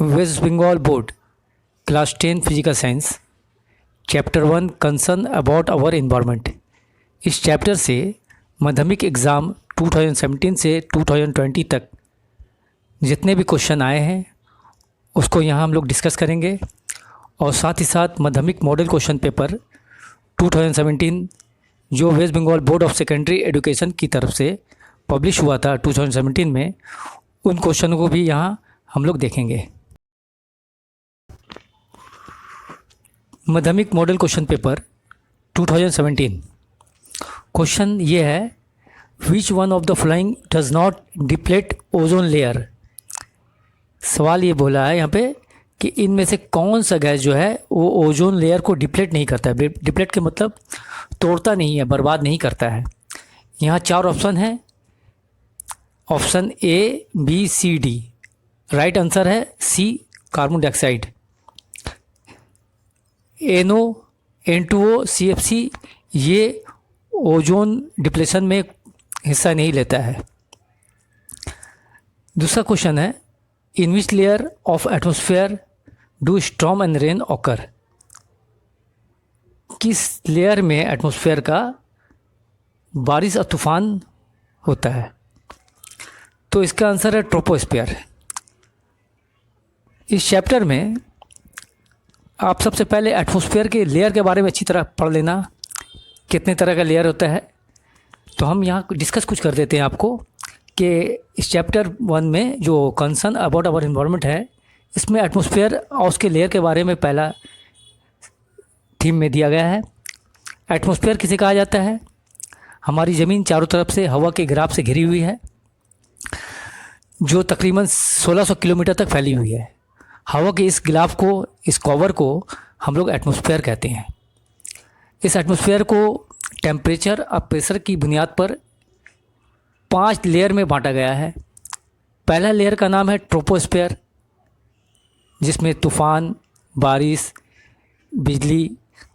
Waste Bengal board class 10 physical science chapter 1 concern about our environment. इस chapter से माध्यमिक exam 2017 से 2020 तक जितने भी क्वेश्चन आए हैं उसको यहाँ हम लोग डिस्कस करेंगे और साथ ही साथ माध्यमिक मॉडल क्वेश्चन पेपर 2017 जो West Bengal board of secondary education की तरफ से पब्लिश हुआ था 2017 में, उन क्वेश्चनों को भी यहाँ हम लोग देखेंगे। माध्यमिक मॉडल क्वेश्चन पेपर 2017 क्वेश्चन ये है, which one of the following does not deplete ozone layer. सवाल ये बोला है यहाँ पे कि इनमें से कौन सा गैस जो है वो ओजोन लेयर को डिप्लेट नहीं करता है। डिप्लेट के मतलब तोड़ता नहीं है, बर्बाद नहीं करता है। यहाँ 4 ऑप्शन है, option A B C D. Right answer है C carbon dioxide. NO N2O CFC ये ओजोन डिप्लेशन में हिस्सा नहीं लेता है। दूसरा क्वेश्चन है, in which layer of atmosphere do storm and rain occur. किस लेयर में एटमॉस्फेयर का बारिश और तूफान होता है। तो इसका आंसर है ट्रोपोस्फेयर। इस चैप्टर में आप सबसे पहले एटमॉस्फेयर के लेयर के बारे में अच्छी तरह पढ़ लेना, कितने तरह का लेयर होता है। तो हम यहाँ डिस्कस कुछ कर देते हैं आपको कि इस चैप्टर 1 में जो कंसर्न अबाउट आवर इन्वायरमेंट है, इसमें एटमॉस्फेयर और उसके लेयर के बारे में पहला थीम में दिया गया है। एटमॉस्फेयर किसे कहा जाता है? हमारी ज़मीन चारों तरफ से हवा के घेराव से घिरी हुई है जो तकरीबन 1600 किलोमीटर तक फैली हुई है। हवा के इस गिलाफ को, इस कवर को हम लोग एटमॉस्फेयर कहते हैं। इस एटमॉस्फेयर को टेम्परेचर और प्रेशर की बुनियाद पर 5 लेयर में बांटा गया है। पहला लेयर का नाम है ट्रोपोस्फेयर, जिसमें तूफ़ान, बारिश, बिजली,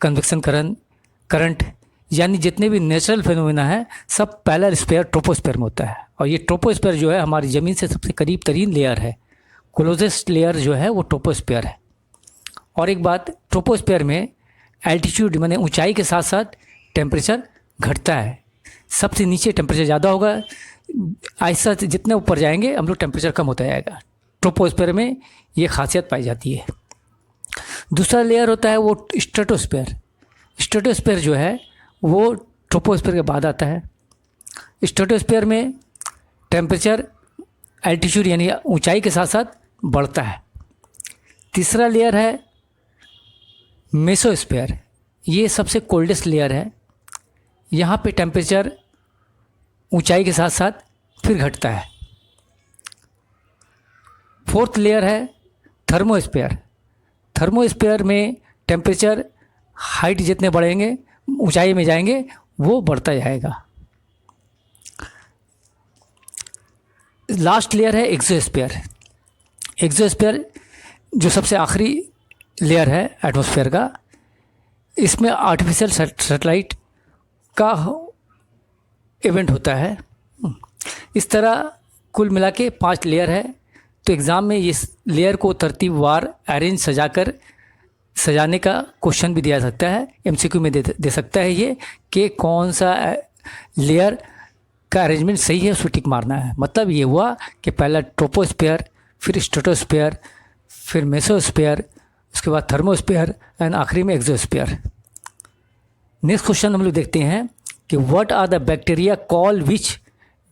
कन्वेक्शन करंट यानी जितने भी नेचुरल फिनोमेना है सब पहला स्फीयर ट्रोपोस्फेयर में होता है। और ये ट्रोपोस्फेयर जो है हमारी ज़मीन से सबसे करीब तरीन लेयर है। क्लोजेस्ट लेयर जो है वो ट्रोपोस्फेयर है। और एक बात, ट्रोपोस्फेयर में एल्टीट्यूड माने ऊंचाई के साथ साथ टेम्परेचर घटता है। सबसे नीचे टेम्परेचर ज़्यादा होगा, ऐसा जितने ऊपर जाएंगे हम लोग टेम्परेचर कम होता जाएगा। ट्रोपोस्फेयर में ये खासियत पाई जाती है। दूसरा लेयर होता है वो स्ट्रेटोस्फेयर। स्ट्रेटोस्फेयर जो है वो ट्रोपोस्फेयर के बाद आता है। स्ट्रेटोस्फेयर में टेम्परेचर एल्टीट्यूड यानी ऊंचाई के साथ साथ बढ़ता है। तीसरा लेयर है मेसोस्फेयर। ये सबसे कोल्डेस्ट लेयर है। यहाँ पे टेम्परेचर ऊंचाई के साथ साथ फिर घटता है। फोर्थ लेयर है थर्मोस्फेयर। थर्मोस्फेयर में टेम्परेचर हाइट जितने बढ़ेंगे, ऊंचाई में जाएंगे, वो बढ़ता जाएगा। लास्ट लेयर है एक्सोस्फेयर। एक्सोस्फेयर जो सबसे आखिरी लेयर है एटमॉस्फेयर का, इसमें आर्टिफिशियल सैटेलाइट का इवेंट होता है। इस तरह कुल मिला के 5 लेयर है। तो एग्ज़ाम में इस लेयर को तरतीबवार अरेंज सजाने का क्वेश्चन भी दिया सकता है। MCQ में दे सकता है ये कि कौन सा लेयर का अरेंजमेंट सही है, उसको टिक मारना है। मतलब ये हुआ कि पहला ट्रोपोस्फेयर, फिर स्ट्रेटोस्फेयर, फिर मेसोस्फेयर, उसके बाद थर्मोस्फेयर एंड आखिरी में एक्सोस्फेयर। नेक्स्ट क्वेश्चन हम लोग देखते हैं कि what are the bacteria call which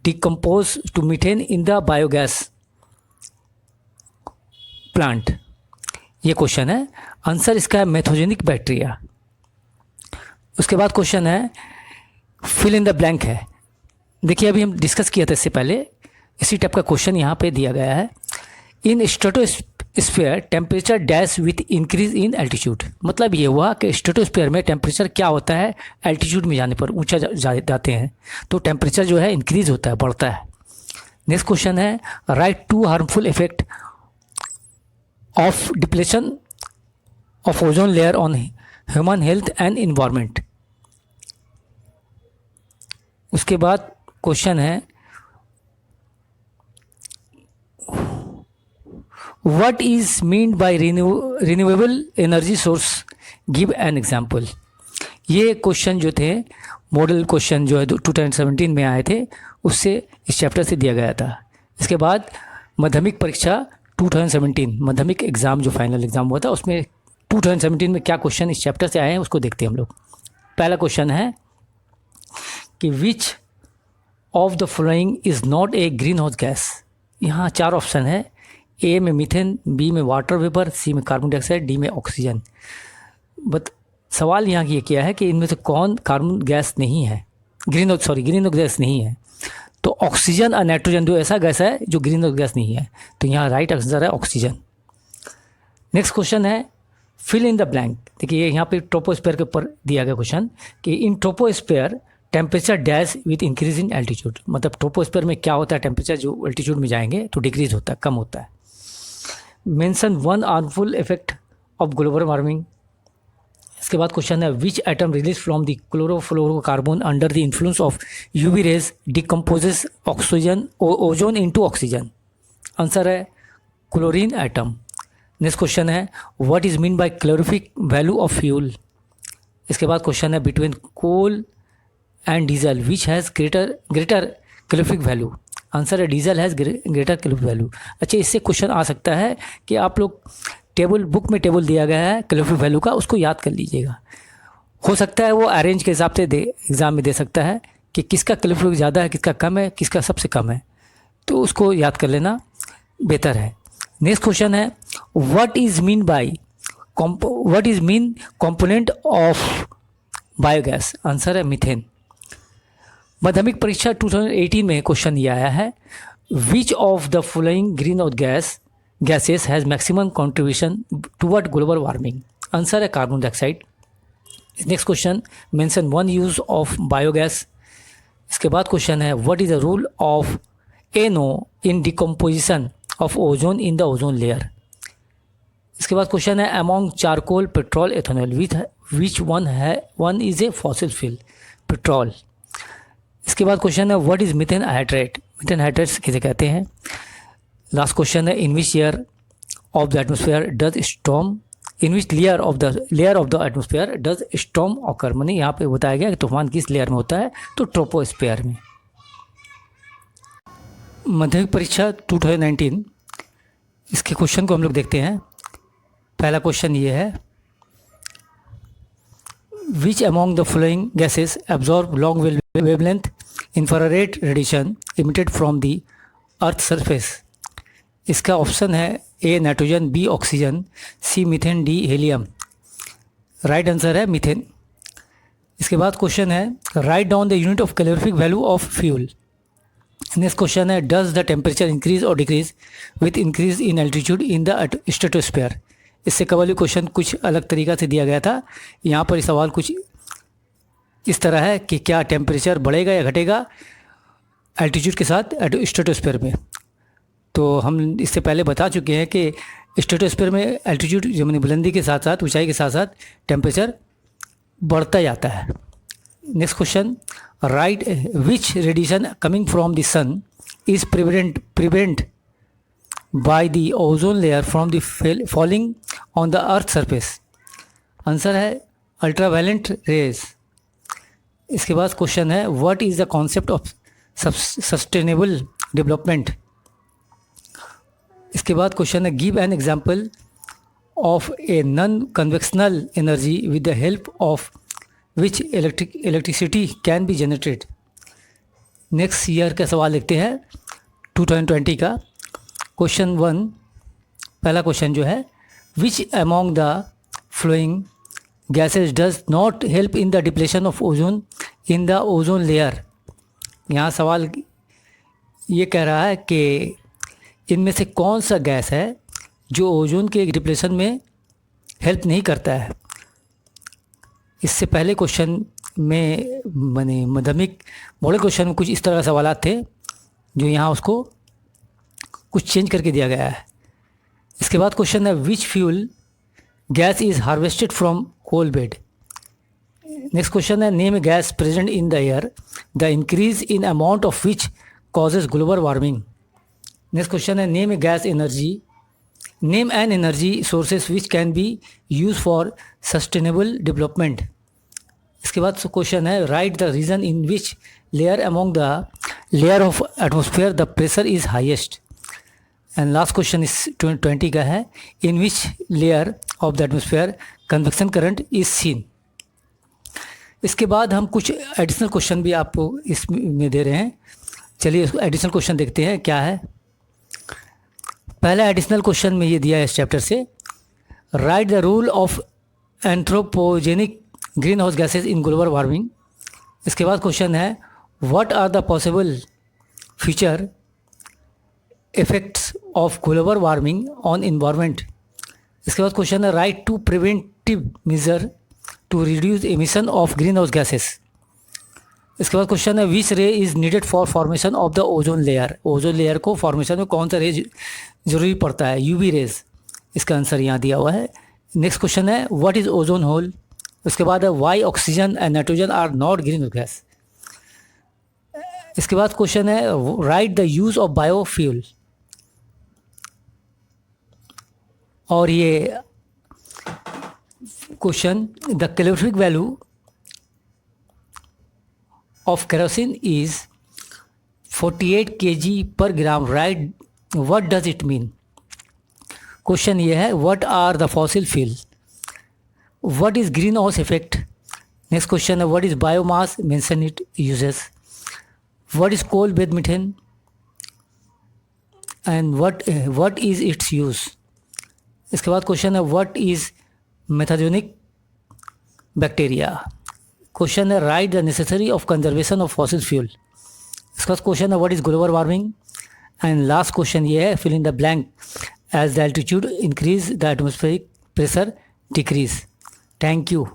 decompose to methane in the biogas plant. ये क्वेश्चन है। आंसर इसका है मेथोजेनिक बैक्टीरिया। उसके बाद क्वेश्चन है फिल इन द ब्लैंक है। देखिए अभी हम डिस्कस किया था इससे पहले, इसी टाइप का क्वेश्चन यहाँ पे दिया गया है। In stratosphere temperature dash with increase in altitude. मतलब ये हुआ कि स्ट्रेटोस्फेयर में टेम्परेचर क्या होता है, एल्टीट्यूड में जाने पर, ऊंचा जाते हैं तो टेम्परेचर जो है इंक्रीज होता है, बढ़ता है। नेक्स्ट क्वेश्चन है right 2 harmful effect of depletion of ozone layer on human health and environment. उसके बाद क्वेश्चन है what is mean bye renewable energy source, give an example. ये क्वेश्चन जो थे मॉडल क्वेश्चन जो है 2017 में आए थे, उससे इस चैप्टर से दिया गया था। इसके बाद माध्यमिक परीक्षा 2017 माध्यमिक एग्ज़ाम जो फाइनल एग्ज़ाम हुआ था, उसमें 2017 में क्या क्वेश्चन इस चैप्टर से आए हैं उसको देखते हैं हम लोग। पहला क्वेश्चन है कि विच of the following is not a green house gas. यहाँ 4 ऑप्शन है, ए में मीथेन, बी में वाटर वेपर, सी में कार्बन डाइऑक्साइड, डी में ऑक्सीजन। बट सवाल यहाँ ये किया है कि इनमें से कौन कार्बन गैस नहीं है, ग्रीन हाउस गैस नहीं है। तो ऑक्सीजन और नाइट्रोजन दो ऐसा गैस है जो ग्रीन हाउस गैस नहीं है, तो यहाँ राइट आंसर है ऑक्सीजन। नेक्स्ट क्वेश्चन है फिल इन द ब्लैंक। देखिए यहाँ पे ट्रोपोस्फेयर के ऊपर दिया गया क्वेश्चन कि in troposphere temperature dash with increase in altitude. मतलब ट्रोपोस्फेयर में क्या होता है, टेम्परेचर जो एल्टीट्यूड में जाएंगे तो डिक्रीज होता है, कम होता है। Mention one harmful effect of global warming. इसके बाद क्वेश्चन है which atom release from the chlorofluorocarbon under the influence of UV rays decomposes oxygen ozone into oxygen. Answer है क्लोरीन एटम। नेक्स्ट क्वेश्चन है what is mean by calorific value of fuel. इसके बाद question है between coal and diesel which has greater calorific value. Answer है diesel has greater calorific value. अच्छा, इससे question आ सकता है कि आप लोग बुक में टेबल दिया गया है कैलोरीफिक वैल्यू का, उसको याद कर लीजिएगा। हो सकता है वो अरेंज के हिसाब से एग्ज़ाम में दे सकता है कि किसका कैलोरीफिक ज़्यादा है, किसका कम है, किसका सबसे कम है, तो उसको याद कर लेना बेहतर है। नेक्स्ट क्वेश्चन है what is mean component of biogas. Answer है मीथेन। माध्यमिक परीक्षा 2018 में क्वेश्चन ये आया है which of the following green house gases has maximum contribution toward global warming। Answer है carbon dioxide. Next question mention one use of biogas. इसके बाद क्वेश्चन है what is the role of NO in decomposition of ozone in the ozone layer. इसके बाद question है among charcoal, petrol, ethanol which one is a fossil fuel, petrol. इसके बाद question है what is methane hydrate, methane hydrate किसे कहते हैं। Last question है in which layer of the atmosphere does storm, in which layer of the atmosphere does storm occur. मैंने यहाँ पे बताया गया कि तूफान किस लेयर में होता है, तो ट्रोपोस्फेयर में। माध्यमिक परीक्षा 2019 इसके क्वेश्चन को हम लोग देखते हैं। पहला क्वेश्चन ये है which among the following gases absorb long wavelength infrared radiation emitted from the earth surface. इसका ऑप्शन है A nitrogen, B oxygen, C methane, D helium. Right answer है मीथेन। इसके बाद क्वेश्चन है write down the unit of calorific value of fuel. Next question है does the temperature increase और decrease with increase in altitude in the stratosphere. इससे कबल question कुछ अलग तरीका से दिया गया था। यहाँ पर सवाल कुछ इस तरह है कि क्या टेम्परेचर बढ़ेगा या घटेगा एल्टीट्यूड के साथ स्ट्रेटोस्फीयर में। तो हम इससे पहले बता चुके हैं कि स्ट्रेटोस्फीयर में एल्टीट्यूड जो मैंने बुलंदी के साथ साथ ऊंचाई के साथ साथ टेम्परेचर बढ़ता जाता है। Next question write which radiation coming from the sun is prevent by the ozone layer from the falling on the earth surface. Answer है अल्ट्रावायलेंट रेज। इसके बाद क्वेश्चन है what is the concept of sustainable development. इसके बाद question है give an example of a non conventional energy with the help of which electricity can be generated. Next year का सवाल लिखते हैं 2020 का। क्वेश्चन 1 पहला क्वेश्चन जो है which among the flowing gases does not help in the depletion of ozone in the ozone layer. यहाँ सवाल ये कह रहा है कि इनमें से कौन सा गैस है जो ओजोन के डिप्लेशन में हेल्प नहीं करता है। इससे पहले क्वेश्चन में मैंने माध्यमिक मॉडल क्वेश्चन में कुछ इस तरह के सवाल थे जो यहाँ उसको कुछ चेंज करके दिया गया है। इसके बाद क्वेश्चन है which fuel gas is harvested from coal bed. Next question है name gas present in the air the increase in amount of which causes global warming. Next question है name gas energy name an energy sources which can be use for sustainable development. इसके बाद question है write the region in which layer among the layer of atmosphere the pressure is highest. And last question इस 20 का है in which layer of the atmosphere convection current is seen. इसके बाद हम कुछ एडिशनल क्वेश्चन भी आपको इसमें दे रहे हैं। चलिए एडिशनल क्वेश्चन देखते हैं क्या है। पहला एडिशनल क्वेश्चन में ये दिया है इस चैप्टर से, write the role of anthropogenic green house gases in global warming. इसके बाद क्वेश्चन है what are the possible future effects of global warming on environment. इसके बाद क्वेश्चन है write two preventive measure to reduce emission of green house gases. इसके बाद question है which ray is needed for formation of the ozone layer. Ozone layer को formation में कौन सा रे जरूरी पड़ता है, यूवी रेज। इसका आंसर यहाँ दिया हुआ है। नेक्स्ट क्वेश्चन है व्हाट इज़ ओजोन होल। उसके बाद है why oxygen and nitrogen are not green house gas. इसके बाद क्वेश्चन है write the use of biofuel. और ये question the calorific value of kerosene is 48 kg per gram, right? What does it mean? Question ये है what are the fossil fuel? What is greenhouse effect? Next question है what is biomass? Mention it uses. What is coal bed methane? And what is its use? इसके बाद question है what is methanogenetic bacteria? Question है write the necessary of conservation of fossil fuel. इसका question है what is global warming. And last question ये है fill in the blank as the altitude increase the atmospheric pressure decrease. Thank you.